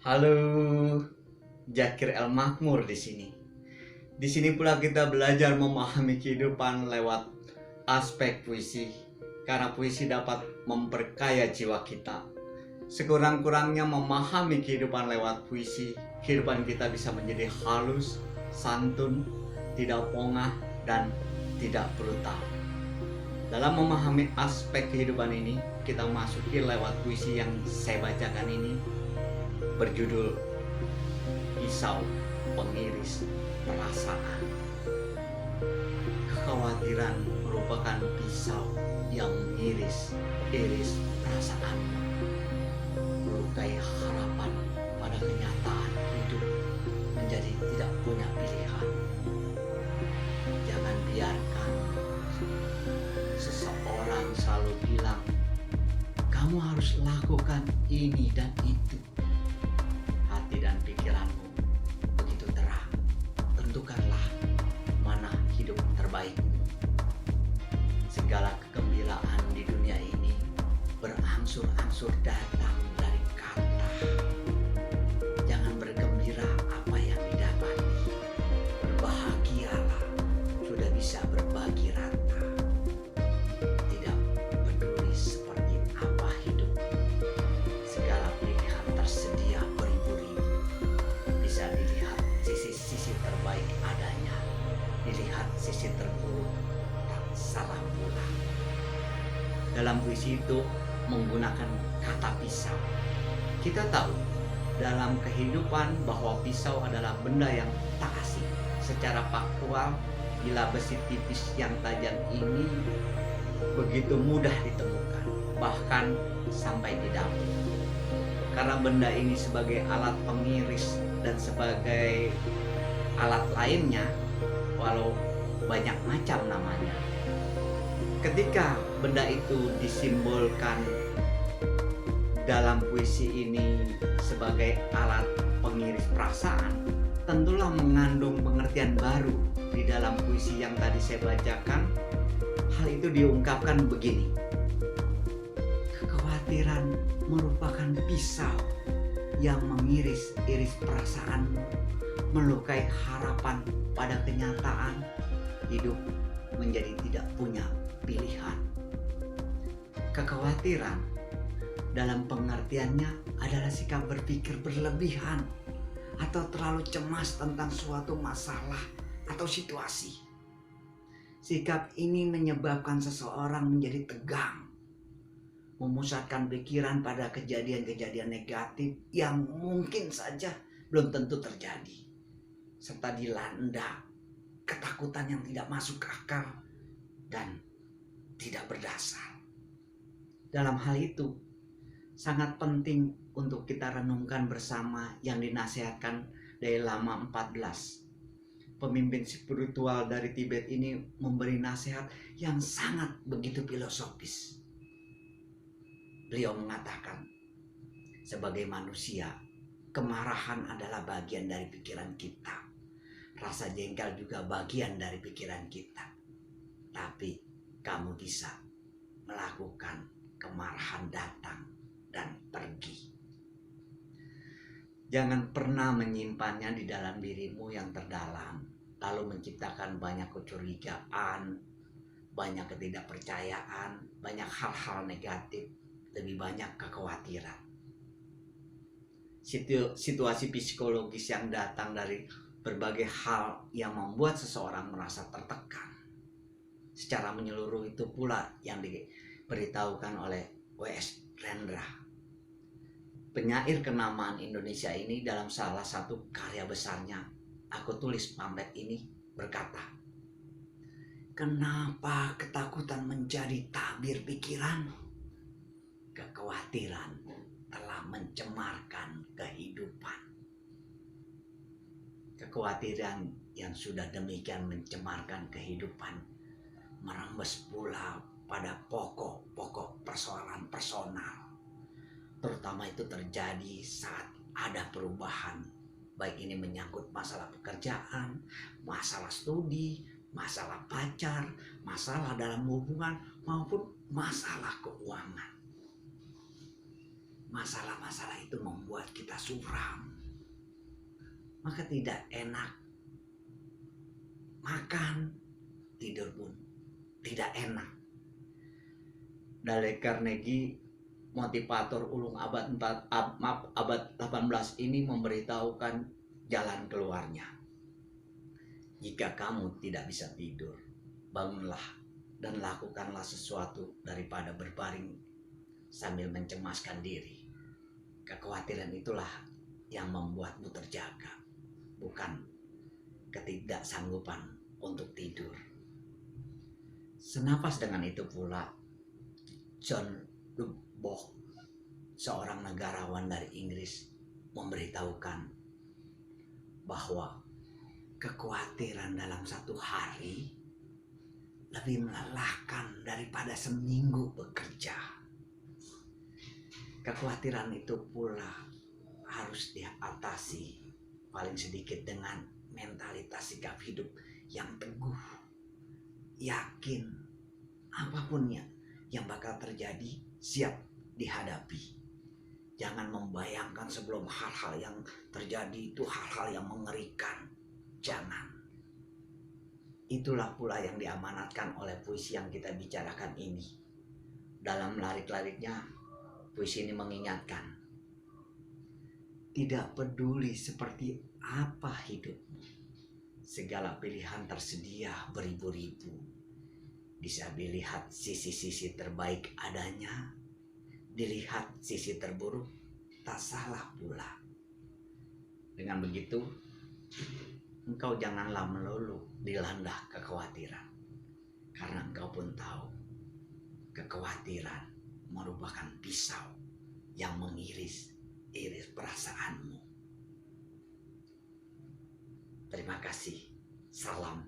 Halo, Zakir El Makmur di sini. Di sini pula kita belajar memahami kehidupan lewat aspek puisi, karena puisi dapat memperkaya jiwa kita. Sekurang-kurangnya memahami kehidupan lewat puisi, kehidupan kita bisa menjadi halus, santun, tidak pongah, dan tidak brutal. Dalam memahami aspek kehidupan ini, kita masuki lewat puisi yang saya bacakan ini, berjudul Pisau Pengiris Perasaan. Kekhawatiran merupakan pisau yang mengiris-iris perasaan, melukai harapan pada kenyataan hidup menjadi tidak punya pilihan. Jangan biarkan seseorang selalu bilang, kamu harus lakukan ini dan itu. Hati dan pikiranmu begitu terang. Tentukanlah mana hidup terbaikmu. Segala kegembiraan di dunia ini berangsur-angsur datang dari kata. Jangan bergembira apa yang didapati. Berbahagialah, sudah bisa berbagi rata. Tidak peduli seperti apa hidup. Segala pilihan tersedia beribu-ribu. Bisa dilihat sisi-sisi terbaik adanya, dilihat sisi terburuk, tak salah pula. Dalam puisi itu menggunakan kata pisau. Kita tahu dalam kehidupan bahwa pisau adalah benda yang tak asing. Secara faktual, bila besi tipis yang tajam ini begitu mudah ditemukan, bahkan sampai di dapur. Karena benda ini sebagai alat pengiris dan sebagai alat lainnya, walau banyak macam namanya. Ketika benda itu disimbolkan dalam puisi ini sebagai alat pengiris perasaan, tentulah mengandung pengertian baru di dalam puisi yang tadi saya bacakan. Hal itu diungkapkan begini: kekhawatiran merupakan pisau yang mengiris-iris perasaan, melukai harapan pada kenyataan hidup menjadi tidak punya pilihan. Kekhawatiran dalam pengertiannya adalah sikap berpikir berlebihan atau terlalu cemas tentang suatu masalah atau situasi. Sikap ini menyebabkan seseorang menjadi tegang, memusatkan pikiran pada kejadian-kejadian negatif yang mungkin saja belum tentu terjadi, serta dilanda ketakutan yang tidak masuk akal dan tidak berdasar. Dalam hal itu, sangat penting untuk kita renungkan bersama yang dinasihatkan dari Lama 14. Pemimpin spiritual dari Tibet ini memberi nasihat yang sangat begitu filosofis. Beliau mengatakan, sebagai manusia, kemarahan adalah bagian dari pikiran kita. Rasa jengkel juga bagian dari pikiran kita. Tapi kamu bisa melakukan kemarahan datang dan pergi. Jangan pernah menyimpannya di dalam dirimu yang terdalam, lalu menciptakan banyak kecurigaan, banyak ketidakpercayaan, banyak hal-hal negatif, lebih banyak kekhawatiran. Situasi psikologis yang datang dari berbagai hal yang membuat seseorang merasa tertekan secara menyeluruh itu pula yang diberitahukan oleh W.S. Rendra, penyair kenamaan Indonesia ini. Dalam salah satu karya besarnya, Aku Tulis Pamflet ini, berkata, kenapa ketakutan menjadi tabir pikiran? Kekhawatiran telah mencemarkan kehidupan. Kekhawatiran yang sudah demikian mencemarkan kehidupan merembes pula pada pokok-pokok persoalan personal. Terutama itu terjadi saat ada perubahan, baik ini menyangkut masalah pekerjaan, masalah studi, masalah pacar, masalah dalam hubungan, maupun masalah keuangan. masalah-masalah itu membuat kita suram, maka tidak enak makan, tidur pun tidak enak. Dale Carnegie, motivator ulung abad 18 ini memberitahukan jalan keluarnya. Jika kamu tidak bisa tidur, bangunlah dan lakukanlah sesuatu daripada berbaring sambil mencemaskan diri. Kekhawatiran itulah yang membuatmu terjaga, bukan ketidaksanggupan untuk tidur. Senapas dengan itu pula, John Lubbock, seorang negarawan dari Inggris, memberitahukan bahwa kekhawatiran dalam satu hari lebih melelahkan daripada seminggu bekerja. Kekhawatiran itu pula harus diatasi paling sedikit dengan mentalitas sikap hidup yang teguh, yakin apapun yang bakal terjadi siap dihadapi. Jangan membayangkan sebelum hal-hal yang terjadi itu hal-hal yang mengerikan. Jangan. Itulah pula yang diamanatkan oleh puisi yang kita bicarakan ini. Dalam larik-lariknya, puisi ini mengingatkan, tidak peduli seperti apa hidupmu, segala pilihan tersedia beribu-ribu. Bisa dilihat sisi-sisi terbaik adanya, dilihat sisi terburuk, tak salah pula. Dengan begitu, engkau janganlah melulu dilanda kekhawatiran, karena engkau pun tahu kekhawatiran merupakan pisau yang mengiris perasaanmu. Terima kasih. Salam